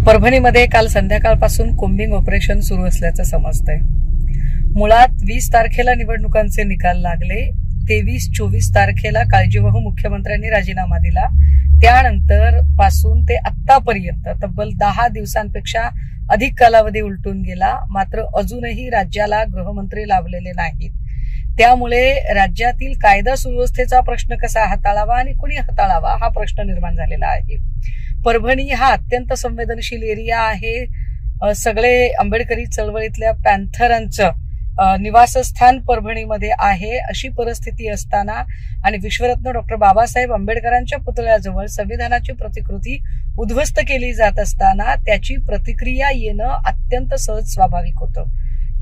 परभणीमध्ये काल संध्याकाळपासून combing operation सुरू असल्याचं समजतंय। मुळात 20 तारखेला निवडणुकांचे निकाल लागले, 23-24 तारखेला काळजीवाहू मुख्यमंत्र्यांनी राजीनामा दिला। त्यानंतर पासून ते आतापर्यंत तब्बल 10 दिवसांपेक्षा अधिक कालावधी उलटून गेला, मात्र अजूनही राज्याला गृहमंत्री लाभलेले नाहीत। त्यामुळे राज्यातील कायदा सुव्यवस्थेचा प्रश्न कसा हाताळावा आणि कुणी हाताळावा हा प्रश्न निर्माण झालेला आहे। परभणी हा अत्यंत संवेदनशील एरिया आहे। सगळे आंबेडकरी चळवळीतल्या पॅन्थरांचं निवासस्थान परभणीमध्ये आहे। अशी परिस्थिती असताना आणि विश्वरत्न डॉक्टर बाबासाहेब आंबेडकरांच्या पुतळ्याजवळ संविधानाची प्रतिकृती उद्ध्वस्त केली जात असताना त्याची प्रतिक्रिया येणं अत्यंत सहज स्वाभाविक होतं।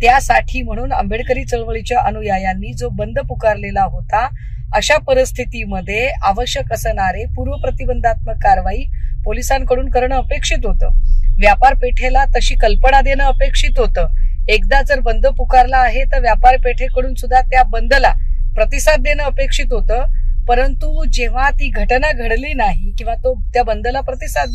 त्यासाठी म्हणून आंबेडकरी चळवळीच्या अनुयायांनी जो बंद पुकारलेला होता, अशा परिस्थितीमध्ये आवश्यक असणारे पूर्व प्रतिबंधात्मक कारवाई पोलिसांकडून करणं अपेक्षित होतं। व्यापार पेठेला तशी कल्पना देणं अपेक्षित होतं। एकदा जर बंद पुकारला आहे तर व्यापार पेठेकडून सुद्धा त्या बंदला प्रतिसाद देणं अपेक्षित होतं। परंतु जेव्हा ती घटना घडली नाही किंवा त्या बंदला प्रतिसाद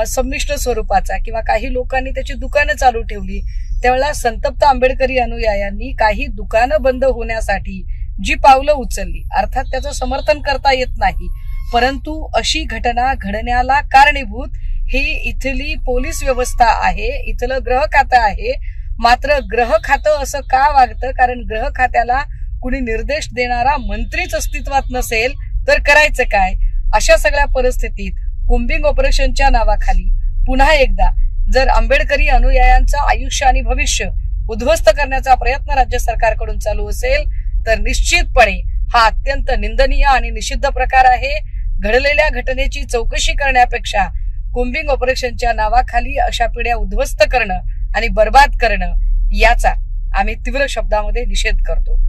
संमिश्र स्वरूपाचा किंवा काही लोकांनी त्याची दुकानं चालू ठेवली, त्यावेळेला संतप्त आंबेडकरी अनुयायांनी काही दुकानं बंद होण्यासाठी जी पावलं उचलली, अर्थात त्याचं समर्थन करता येत नाही, परंतु अशी घटना घडण्याला कारणीभूत ही इथली पोलीस व्यवस्था आहे, इथलं गृह खातं आहे। मात्र गृह खातं असं का वागतं? कारण गृह खात्याला कुणी निर्देश देणारा मंत्रीच अस्तित्वात नसेल तर करायचं काय? अशा सगळ्या परिस्थितीत कोम्बिंग ऑपरेशनच्या नावाखाली पुन्हा एकदा जर आंबेडकरी अनुयायांचं आयुष्य आणि भविष्य उद्ध्वस्त करण्याचा प्रयत्न राज्य सरकारकडून चालू असेल तर निश्चितपणे हा अत्यंत निंदनीय आणि निषिद्ध प्रकार आहे। घडलेल्या घटनेची चौकशी करण्यापेक्षा कोम्बिंग ऑपरेशनच्या नावाखाली अशा पिढ्या उद्ध्वस्त करणं आणि बर्बाद करणं याचा आम्ही तीव्र शब्दामध्ये निषेध करतो।